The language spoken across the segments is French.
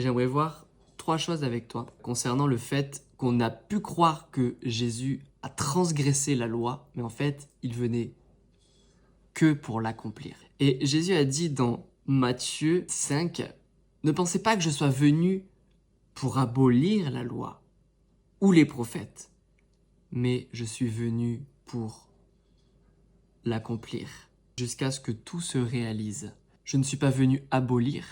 J'aimerais voir 3 choses avec toi concernant le fait qu'on a pu croire que Jésus a transgressé la loi, mais en fait, il venait que pour l'accomplir. Et Jésus a dit dans Matthieu 5, « Ne pensez pas que je sois venu pour abolir la loi ou les prophètes, mais je suis venu pour l'accomplir, jusqu'à ce que tout se réalise. Je ne suis pas venu abolir,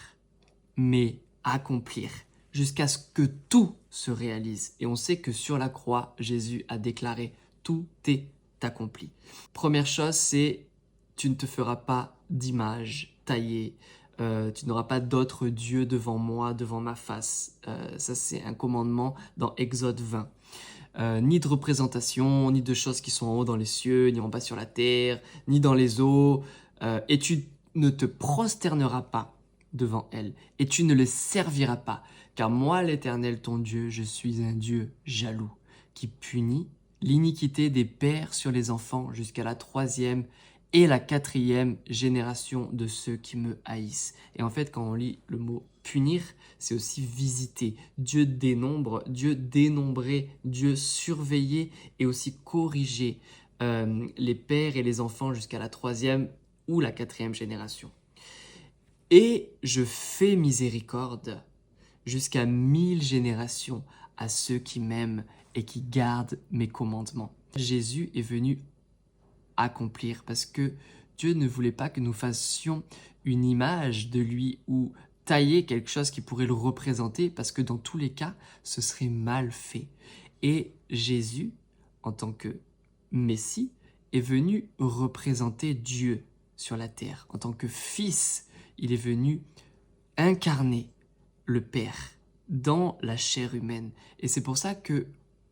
mais accomplir, jusqu'à ce que tout se réalise. » Et on sait que sur la croix, Jésus a déclaré « Tout est accompli ». Première chose, c'est « Tu ne te feras pas d'image taillée, tu n'auras pas d'autres dieux devant moi, devant ma face. » Ça, c'est un commandement dans Exode 20. Ni de représentation, ni de choses qui sont en haut dans les cieux, ni en bas sur la terre, ni dans les eaux. Et tu ne te prosterneras pas devant elles, et tu ne les serviras pas, car moi, l'Éternel, ton Dieu, je suis un Dieu jaloux, qui punit l'iniquité des pères sur les enfants jusqu'à la 3e et la 4e génération de ceux qui me haïssent. Et en fait, quand on lit le mot punir, c'est aussi visiter. Dieu dénombre, Dieu dénombrer, Dieu surveiller et aussi corriger les pères et les enfants jusqu'à la 3e ou la 4e génération. Et je fais miséricorde jusqu'à 1000 générations à ceux qui m'aiment et qui gardent mes commandements. Jésus est venu accomplir parce que Dieu ne voulait pas que nous fassions une image de lui ou tailler quelque chose qui pourrait le représenter, parce que dans tous les cas, ce serait mal fait. Et Jésus, en tant que Messie, est venu représenter Dieu sur la terre. En tant que Fils, il est venu incarner le Père dans la chair humaine. Et c'est pour ça que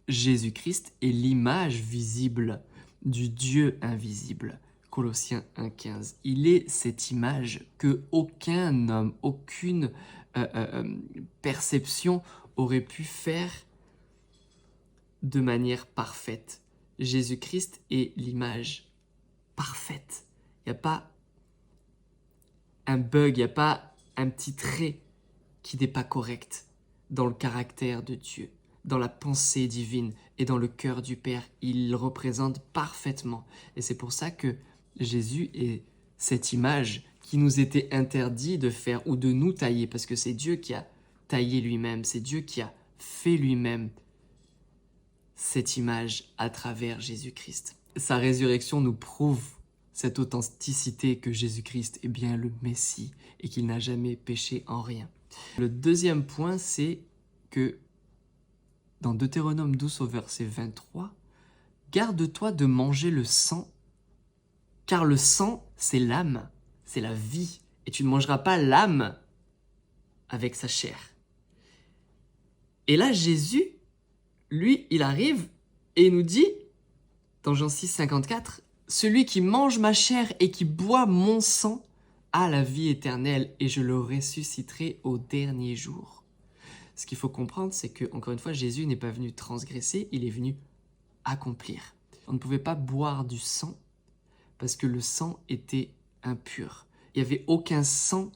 Jésus-Christ est l'image visible du Dieu invisible. Colossiens 1,15. Il est cette image que aucun homme, aucune perception aurait pu faire de manière parfaite. Jésus-Christ est l'image parfaite. Il n'y a pas un bug, il n'y a pas un petit trait qui n'est pas correct dans le caractère de Dieu, dans la pensée divine et dans le cœur du Père. Il le représente parfaitement. Et c'est pour ça que Jésus est cette image qui nous était interdit de faire ou de nous tailler, parce que c'est Dieu qui a taillé lui-même, c'est Dieu qui a fait lui-même cette image à travers Jésus-Christ. Sa résurrection nous prouve cette authenticité que Jésus-Christ est bien le Messie et qu'il n'a jamais péché en rien. Le deuxième point, c'est que dans Deutéronome 12 au verset 23, « Garde-toi de manger le sang, car le sang, c'est l'âme, c'est la vie, et tu ne mangeras pas l'âme avec sa chair. » Et là, Jésus, lui, il arrive et il nous dit, dans Jean 6, 54, « Celui qui mange ma chair et qui boit mon sang a la vie éternelle, et je le ressusciterai au dernier jour. » Ce qu'il faut comprendre, c'est que, encore une fois, Jésus n'est pas venu transgresser, il est venu accomplir. On ne pouvait pas boire du sang parce que le sang était impur. Il n'y avait aucun sang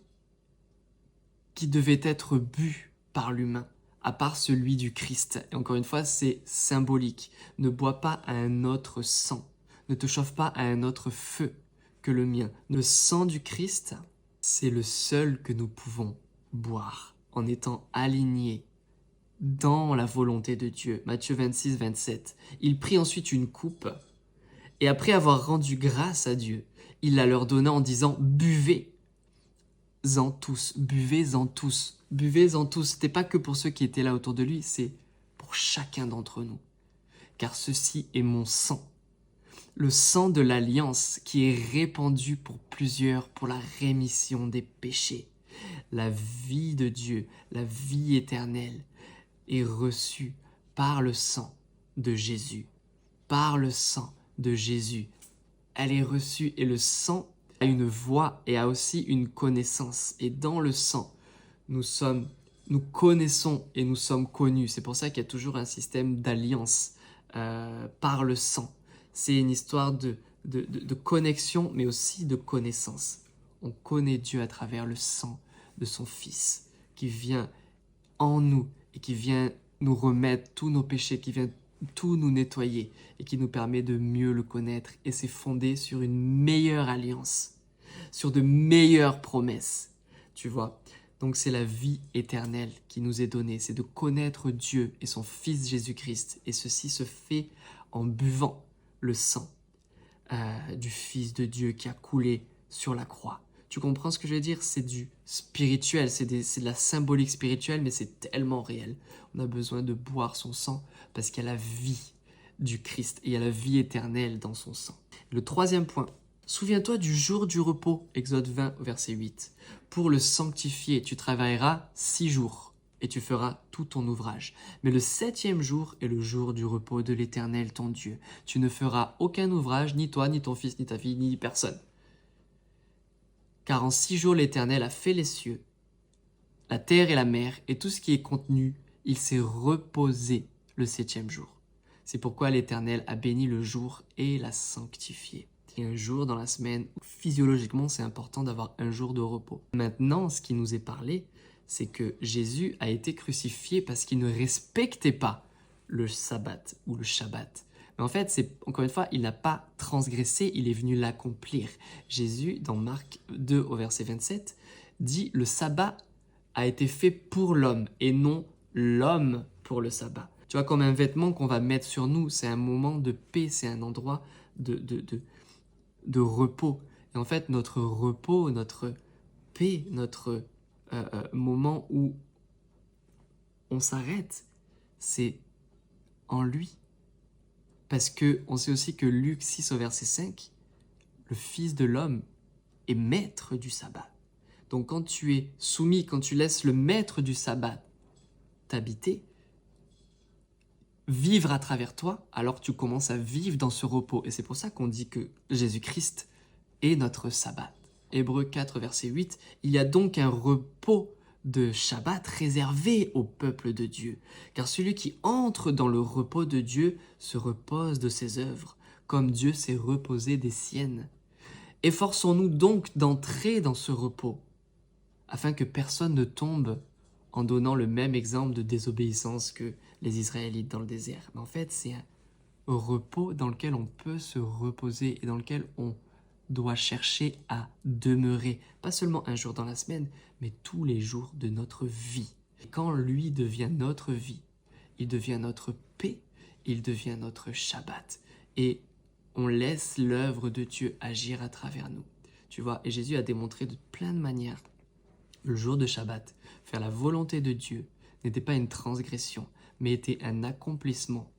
qui devait être bu par l'humain, à part celui du Christ. Et encore une fois, c'est symbolique. Ne bois pas à un autre sang. Ne te chauffe pas à un autre feu que le mien. Le sang du Christ, c'est le seul que nous pouvons boire en étant alignés dans la volonté de Dieu. Matthieu 26, 27. Il prit ensuite une coupe, et après avoir rendu grâce à Dieu, il la leur donna en disant « Buvez-en tous, buvez-en tous, buvez-en tous. » C'était pas que pour ceux qui étaient là autour de lui, c'est pour chacun d'entre nous. Car ceci est mon sang, le sang de l'alliance qui est répandu pour plusieurs pour la rémission des péchés. La vie de Dieu, la vie éternelle, est reçue par le sang de Jésus. Par le sang de Jésus. Elle est reçue, et le sang a une voix et a aussi une connaissance. Et dans le sang, nous connaissons et nous sommes connus. C'est pour ça qu'il y a toujours un système d'alliance par le sang. C'est une histoire de connexion, mais aussi de connaissance. On connaît Dieu à travers le sang de son Fils qui vient en nous et qui vient nous remettre tous nos péchés, qui vient tout nous nettoyer et qui nous permet de mieux le connaître. Et c'est fondé sur une meilleure alliance, sur de meilleures promesses, tu vois. Donc c'est la vie éternelle qui nous est donnée, c'est de connaître Dieu et son Fils Jésus-Christ. Et ceci se fait en buvant le sang du Fils de Dieu qui a coulé sur la croix. Tu comprends ce que je veux dire? C'est du spirituel, c'est de la symbolique spirituelle, mais c'est tellement réel. On a besoin de boire son sang parce qu'il y a la vie du Christ et il y a la vie éternelle dans son sang. Le troisième point, souviens-toi du jour du repos, Exode 20, verset 8. Pour le sanctifier, tu travailleras 6 jours et tu feras tout ton ouvrage. Mais le 7e jour est le jour du repos de l'Éternel, ton Dieu. Tu ne feras aucun ouvrage, ni toi, ni ton fils, ni ta fille, ni personne. Car en 6 jours l'Éternel a fait les cieux, la terre et la mer, et tout ce qui est contenu, il s'est reposé le 7e jour. C'est pourquoi l'Éternel a béni le jour et l'a sanctifié. Il y a un jour dans la semaine où physiologiquement c'est important d'avoir un jour de repos. Maintenant, ce qui nous est parlé, c'est que Jésus a été crucifié parce qu'il ne respectait pas le sabbat ou le shabbat. Mais en fait, encore une fois, il n'a pas transgressé, il est venu l'accomplir. Jésus, dans Marc 2 au verset 27, dit « Le sabbat a été fait pour l'homme et non l'homme pour le sabbat. » Tu vois, comme un vêtement qu'on va mettre sur nous, c'est un moment de paix, c'est un endroit de repos. Et en fait, notre repos, notre paix, notre moment où on s'arrête, c'est en lui. Parce qu'on sait aussi que Luc 6 au verset 5, le Fils de l'homme est maître du sabbat. Donc quand tu es soumis, quand tu laisses le maître du sabbat t'habiter, vivre à travers toi, alors tu commences à vivre dans ce repos. Et c'est pour ça qu'on dit que Jésus-Christ est notre sabbat. Hébreux 4 verset 8, il y a donc un repos de Shabbat réservé au peuple de Dieu. Car celui qui entre dans le repos de Dieu se repose de ses œuvres, comme Dieu s'est reposé des siennes. Efforçons-nous donc d'entrer dans ce repos, afin que personne ne tombe en donnant le même exemple de désobéissance que les Israélites dans le désert. Mais en fait, c'est un repos dans lequel on peut se reposer et dans lequel on doit chercher à demeurer, pas seulement un jour dans la semaine, mais tous les jours de notre vie. Et quand lui devient notre vie, il devient notre paix, il devient notre Shabbat. Et on laisse l'œuvre de Dieu agir à travers nous. Tu vois, et Jésus a démontré de plein de manières. Le jour de Shabbat, faire la volonté de Dieu n'était pas une transgression, mais était un accomplissement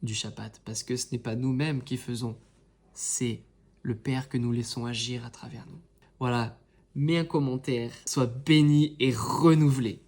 du Shabbat. Parce que ce n'est pas nous-mêmes qui faisons, c'est le Père que nous laissons agir à travers nous. Voilà, mets un commentaire, sois béni et renouvelé.